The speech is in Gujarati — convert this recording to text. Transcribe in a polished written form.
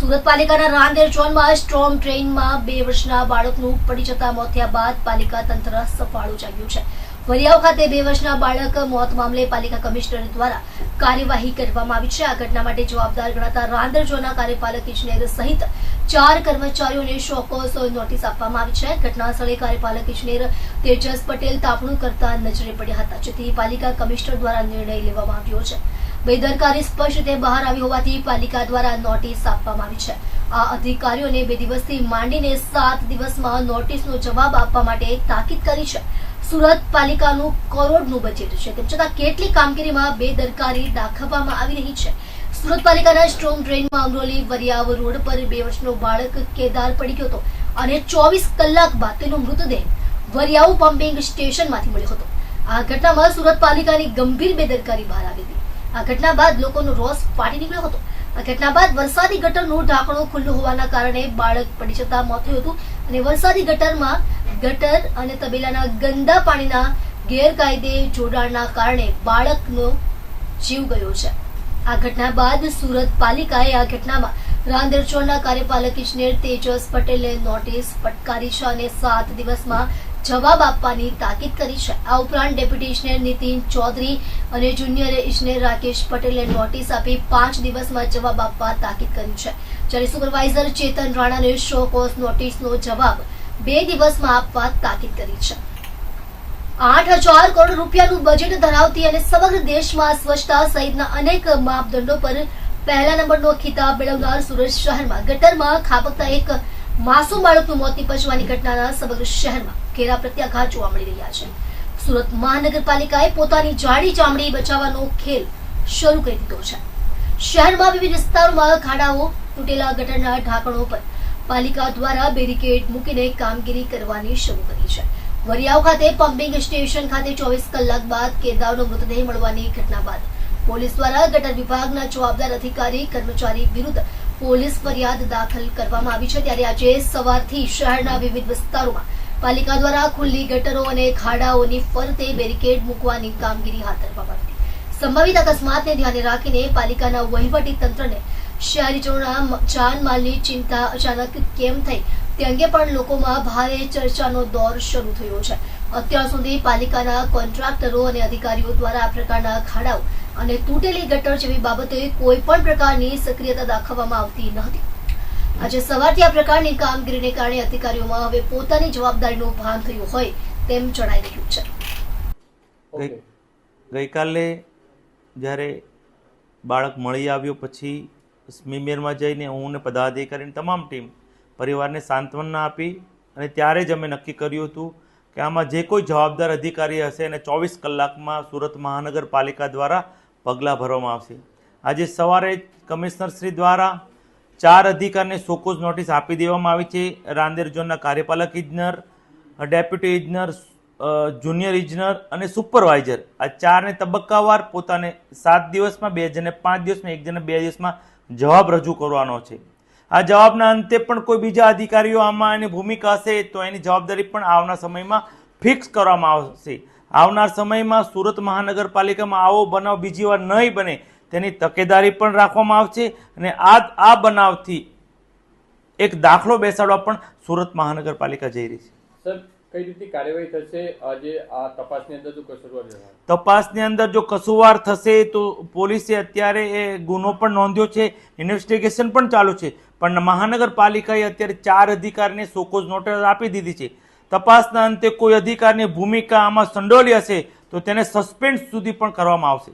સુરત પાલિકાના રાંદેર ઝોનમાં સ્ટ્રોમ ટ્રેનમાં 2 વર્ષના બાળકનું પડી જતા મોત થયા બાદ પાલિકા તંત્ર સફાળું જાગ્યું છે। વરિયાવ ખાતે 2 વર્ષના બાળક મોત મામલે પાલિકા કમિશનર દ્વારા કાર્યવાહી કરવામાં આવી છે। આ ઘટના માટે જવાબદાર ગણાતા રાંદેર ઝોનના કાર્યપાલક ઇજનેર સહિત 4 કર્મચારીઓને શોકોસ નોટિસ આપવામાં આવી છે। ઘટના સ્થળે કાર્યપાલક ઇજનેર તેજસ પટેલ તાપણું કરતા નજરે પડ્યા હતા, જેથી પાલિકા કમિશનર દ્વારા નિર્ણય લેવામાં આવ્યો છે। બેદરકારી સ્પષ્ટ રીતે બહાર આવી હોવાથી પાલિકા દ્વારા નોટિસ આપવામાં આવી છે। આ અધિકારીઓને 2 દિવસથી માંડીને 7 દિવસમાં નોટિસનો જવાબ આપવા માટે તાકીદ કરી છે। સુરત પાલિકાનું કરોડનું બજેટ છે, તેમ છતાં કેટલી કામગીરીમાં બેદરકારી દાખવવામાં આવી રહી છે। સુરત પાલિકાના સ્ટ્રોમ ટ્રેનમાં અમરોલી વરિયાવ રોડ પર 2 વર્ષનો બાળક કેદાર પડી ગયો હતો અને 24 કલાક બાદ તેનો મૃતદેહ વરિયાવ પમ્પિંગ સ્ટેશનમાંથી મળ્યો હતો। આ ઘટનામાં સુરત પાલિકાની ગંભીર બેદરકારી બહાર આવી હતી। આ ઘટના બાદ લોકોનો રોષ ફાટી નીકળ્યો હતો। આ ઘટના બાદ વરસાદી ગટરનું ઢાંકણું ખુલ્લું હોવાના કારણે બાળક પડી જતા મોત થયું હતું અને વરસાદી ગટરમાં ગટર અને તબેલાના ગંદા પાણીના ગેરકાયદે જોડાણના કારણે બાળકનો જીવ ગયો છે। આ ઘટના બાદ સુરત પાલિકાએ આ ઘટનામાં રાંદેર ઝોનના કાર્યપાલક ઇજનેર તેજસ પટેલને નોટિસ ફટકારી છે અને 7 દિવસમાં જવાબ આપવાની તાકીદ કરી છે। આ ઉપરાંત ડેપ્યુટી ઇજનેર નીતિન ચૌધરી અને જુનિયર ઇજનેર રાકેશ પટેલે નોટિસ આપી 5 દિવસમાં જવાબ આપવા તાકીદ કરી છે, જ્યારે સુપરવાઇઝર ચેતન રાણાને શો કોઝ નોટિસનો જવાબ 2 દિવસમાં આપવા તાકીદ કરી છે। 8,000 કરોડ રૂપિયાનું બજેટ ધરાવતી અને સમગ્ર દેશમાં સ્વચ્છતા સહિતના અનેક માપદંડો પર પહેલા નંબરનો ખિતાબ મેળવનાર સુરત શહેરમાં ગટરમાં ખાબકતા એક માસૂમ બાળકનું મોત નીપજવાની ઘટનાના સમગ્ર શહેરમાં ઘેરા પ્રત્યાઘાત જોવા મળી રહ્યા છે। સુરત મહાનગરપાલિકાએ પોતાની જાડી ચામડી બચાવવાનો ખેલ શરૂ કરી દીધો છે। શહેરમાં વિવિધ વિસ્તારોમાં ખાડાઓ, તૂટેલા ગટરના ઢાંકણો પર પાલિકા દ્વારા બેરિકેડ મૂકીને કામગીરી કરવાની શરૂ કરી છે। વરિયાવ ખાતે પમ્પિંગ સ્ટેશન ખાતે 24 કલાક બાદ કેદારનો મૃતદેહ મળવાની ઘટના બાદ પોલીસ દ્વારા ગટર વિભાગના જવાબદાર અધિકારી કર્મચારી વિરુદ્ધ પોલીસ ફરિયાદ દાખલ કરવામાં આવી છે। ત્યારે આજે સવારથી શહેરના વિવિધ વિસ્તારોમાં પાલિકા દ્વારા ખુલ્લી ગટરો અને ખાડાઓની ફરતે બેરિકેડ મૂકવાની કામગીરી હાથ ધરવામાં આવી હતી। સંભવિત અકસ્માતને ધ્યાને રાખીને પાલિકાના વહીવટી તંત્રને શહેરીજનોના જાનમાલની ચિંતા અચાનક કેમ થઈ તે અંગે પણ લોકોમાં ભારે ચર્ચાનો દોર શરૂ થયો છે। અત્યાર સુધી પાલિકાના કોન્ટ્રાક્ટરો અને અધિકારીઓ દ્વારા આ પ્રકારના ખાડાઓ અને તૂટેલી ગટર જેવી બાબતે કોઈ પણ પ્રકારની સક્રિયતા દાખવવામાં આવતી નહોતી। આજે સવારથી આ પ્રકારની કામગીરીને કારણે અધિકારીઓમાં હવે પોતાની જવાબદારીનું ભાન થયું હોય તેમ જણાઈ રહ્યું છે। ગઈકાલે જ્યારે બાળક મળી આવ્યો પછી સ્મીમેરમાં જઈને હું અને પદાધિકારીની તમામ ટીમ પરિવારને સાંત્વના આપી અને ત્યારે જ અમે નક્કી કર્યું હતું કે આમાં જે કોઈ જવાબદાર અધિકારી હશે અને 24 કલાકમાં સુરત મહાનગરપાલિકા દ્વારા પગલાં ભરવામાં આવશે। આજે સવારે કમિશનર શ્રી દ્વારા 4 અધિકારીને શોકોઝ નોટિસ આપી દેવામાં આવી છે। રાંદેર ઝોનના કાર્યપાલક ઇજનેર, ડેપ્યુટી ઇજનેર, જુનિયર ઇજનેર અને સુપરવાઇઝર, આ 4ને તબક્કાવાર પોતાને 7 દિવસમાં, 2 જણને 5 દિવસમાં, 1 જણને 2 દિવસમાં જવાબ રજૂ કરવાનો છે। આ જવાબના અંતે પણ કોઈ બીજા અધિકારીઓ આમાં એની ભૂમિકા હશે તો એની જવાબદારી પણ આવનાર સમયમાં ફિક્સ કરવામાં આવશે। આવનાર સમયમાં સુરત મહાનગરપાલિકામાં આવો બનાવ બીજી વાર નહીં બને તેની તકેદારી પણ રાખવામાં આવશે અને આ બનાવથી એક દાખલો બેસાડવા પણ સુરત મહાનગરપાલિકા જઈ રહી છે। સર, કઈ રીતે કાર્યવાહી થશે? આજે આ તપાસની અંદર જો કસૂરવાર તપાસની અંદર જો કસૂરવાર થશે તો પોલીસે અત્યારે એ ગુનો પણ નોંધ્યો છે, ઇન્વેસ્ટિગેશન પણ ચાલુ છે, પણ મહાનગરપાલિકાએ અત્યારે 4 અધિકારીને શોકોઝ નોટિસ આપી દીધી છે। તપાસના અંતે કોઈ અધિકારીની ભૂમિકા આમાં સંડોલી હશે તો તેને સસ્પેન્ડ સુધી પણ કરવામાં આવશે।